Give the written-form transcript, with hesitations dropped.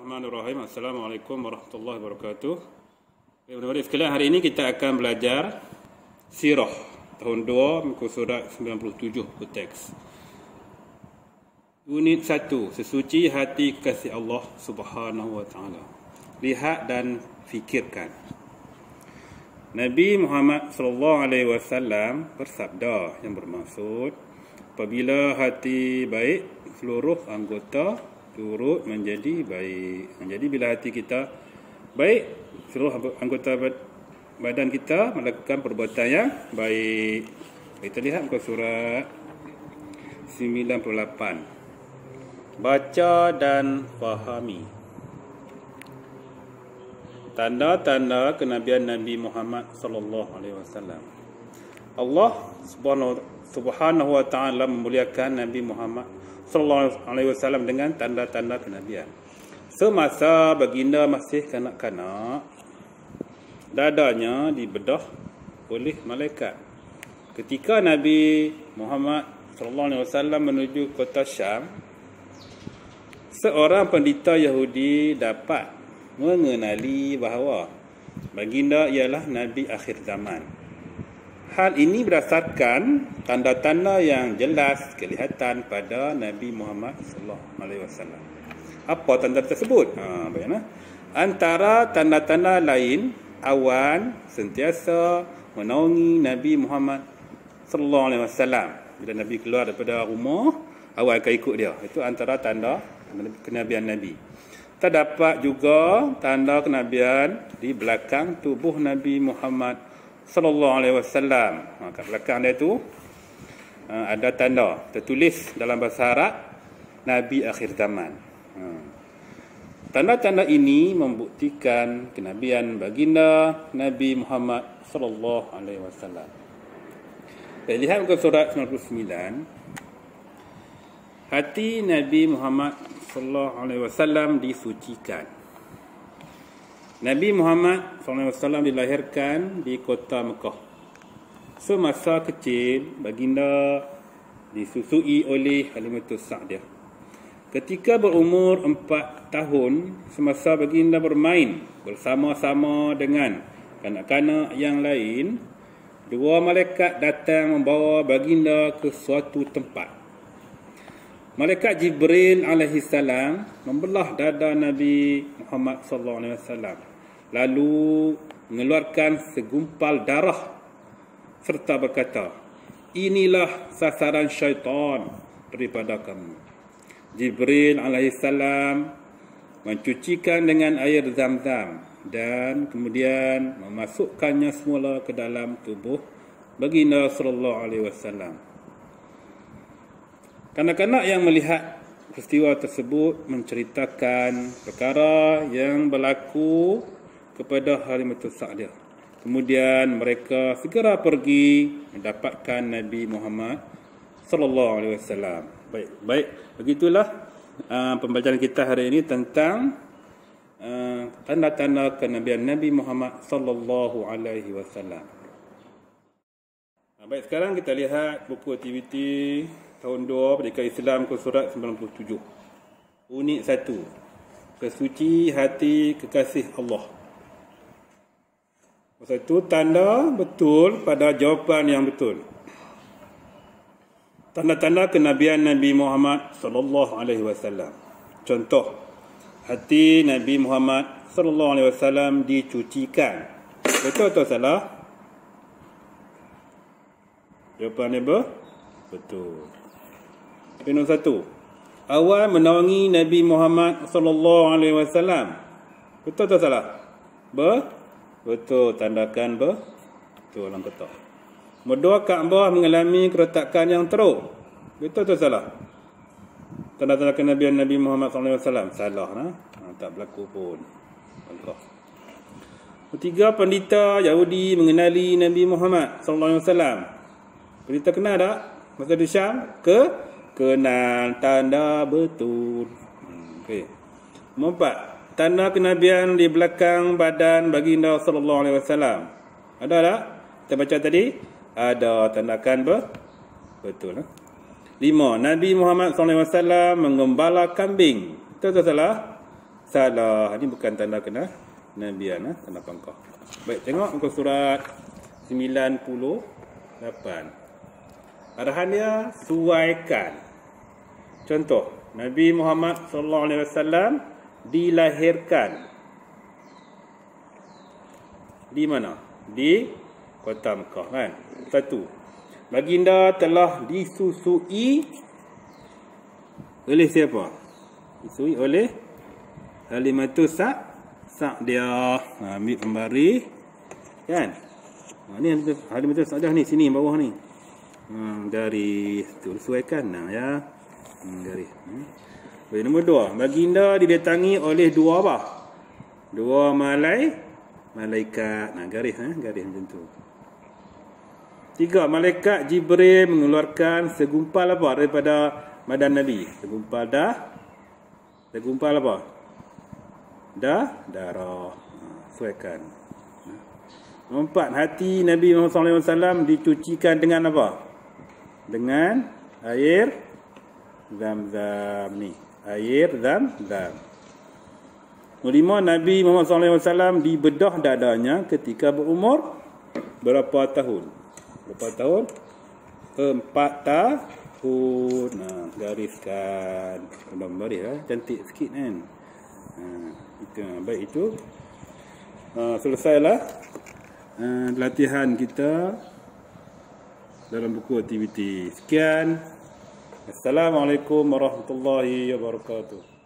Bismillahirrahmanirrahim. Assalamualaikum warahmatullahi wabarakatuh. Teman-teman sekalian, hari ini kita akan belajar Sirah tahun 2 muka surat 97 teks. Unit 1, sesuci hati kasih Allah Subhanahu wa taala. Lihat dan fikirkan. Nabi Muhammad sallallahu alaihi wasallam bersabda yang bermaksud, apabila hati baik, seluruh anggota turut menjadi baik. Jadi bila hati kita baik, seluruh anggota badan kita melakukan perbuatan yang baik. Kita lihat muka surat 98. Baca dan fahami. Tanda-tanda kenabian Nabi Muhammad sallallahu alaihi wasallam. Allah Subhanahu wa taala memuliakan Nabi Muhammad sallallahu alaihi wasallam dengan tanda-tanda kenabian. Semasa baginda masih kanak-kanak, dadanya dibedah oleh malaikat. Ketika Nabi Muhammad sallallahu alaihi wasallam menuju kota Syam, seorang pendeta Yahudi dapat mengenali bahawa baginda ialah Nabi akhir zaman. Hal ini berdasarkan tanda-tanda yang jelas kelihatan pada Nabi Muhammad sallallahu alaihi wasallam. Apa tanda tersebut? Baiklah. Antara tanda-tanda lain, awan sentiasa menaungi Nabi Muhammad sallallahu alaihi wasallam. Bila Nabi keluar daripada rumah, awan akan ikut dia. Itu antara tanda kenabian Nabi. Terdapat juga tanda kenabian di belakang tubuh Nabi Muhammad sallallahu alaihi wasallam. Kat belakang dia tu ada tanda tertulis dalam bahasa Arab, Nabi akhir zaman. Tanda-tanda ini membuktikan kenabian baginda Nabi Muhammad sallallahu alaihi wasallam. Kita lihat muka surat 99. Hati Nabi Muhammad sallallahu alaihi wasallam disucikan. Nabi Muhammad SAW dilahirkan di kota Mekah. Semasa kecil, baginda disusui oleh Halimatus Sa'diyah. Ketika berumur 4 tahun, semasa baginda bermain bersama-sama dengan kanak-kanak yang lain, dua malaikat datang membawa baginda ke suatu tempat. Malaikat Jibril alaihissalam membelah dada Nabi Muhammad sallallahu alaihi wasallam, lalu mengeluarkan segumpal darah serta berkata, "Inilah sasaran syaitan daripada kamu." Jibril alaihissalam mencucikan dengan air Zam-Zam dan kemudian memasukkannya semula ke dalam tubuh baginda sallallahu alaihi wasallam. Kanak-kanak yang melihat peristiwa tersebut menceritakan perkara yang berlaku kepada Halimatus Sa'diyah. Kemudian mereka segera pergi mendapatkan Nabi Muhammad sallallahu alaihi wasallam. Baik, begitulah pembelajaran kita hari ini tentang tanda-tanda kenabian Nabi Muhammad sallallahu alaihi wasallam. Baik, sekarang kita lihat buku aktiviti tahun 2 Pendidikan Islam ke surat 97. Unit 1. Kesuci hati kekasih Allah. Pasal itu tanda betul pada jawapan yang betul. Tanda-tanda kenabian Nabi Muhammad sallallahu alaihi wasallam. Contoh, hati Nabi Muhammad sallallahu alaihi wasallam dicucikan. Betul atau salah? Jawapannya betul. Nombor 1. Awan menaungi Nabi Muhammad sallallahu alaihi wasallam. Betul atau salah? Betul. Tandakan betul dalam kotak. Nombor 2. Kaabah mengalami keretakan yang teruk. Betul atau salah? Tanda-tanda kenabian Nabi Muhammad sallallahu alaihi wasallam. Salah, tak berlaku pun. Nombor 3. Pendeta Yahudi mengenali Nabi Muhammad sallallahu alaihi wasallam. Pendeta kenal tak? Masa di Syam kenal, tanda betul. Okey. Nombor 4. Tanda kenabian di belakang badan baginda sallallahu alaihi wasallam. Ada tak? Kita baca tadi, ada, tandakan betul. 5. Nabi Muhammad sallallahu alaihi wasallam menggembala kambing. Betul atau salah? Salah. Ini bukan tanda kena nabian, tanda pangkah. Baik, tengok muka surat 98. Arahan dia suaikan. Contoh, Nabi Muhammad sallallahu alaihi wasallam dilahirkan di mana? Di kota Mekah, kan? Satu. Baginda telah disusui oleh siapa? Disusui oleh Halimatus Sa'diyah. Ambil pembari, kan? Ni Halimatus Sa'diyah ni, sini bawah ni. Dari tu sesuaikan ya. Garis. Baik, nombor 2. Baginda didatangi oleh dua apa? Dua malaikat. Garis garis macam tu. 3. Malaikat Jibril mengeluarkan segumpal apa daripada badan Nabi? Segumpal apa? Darah. Sesuaikan. Nombor 4. Hati Nabi Muhammad SAW dicucikan dengan apa? Dengan air Zam-Zam ni. Air Zam-Zam. Nombor 5. Nabi Muhammad SAW dibedah dadanya ketika berumur berapa tahun? Berapa tahun? 4 tahun. Gariskan. Gambar dia cantik sikit kan. Itu baik itu. Selesailah latihan kita dalam buku aktiviti. Sekian. Assalamualaikum warahmatullahi wabarakatuh.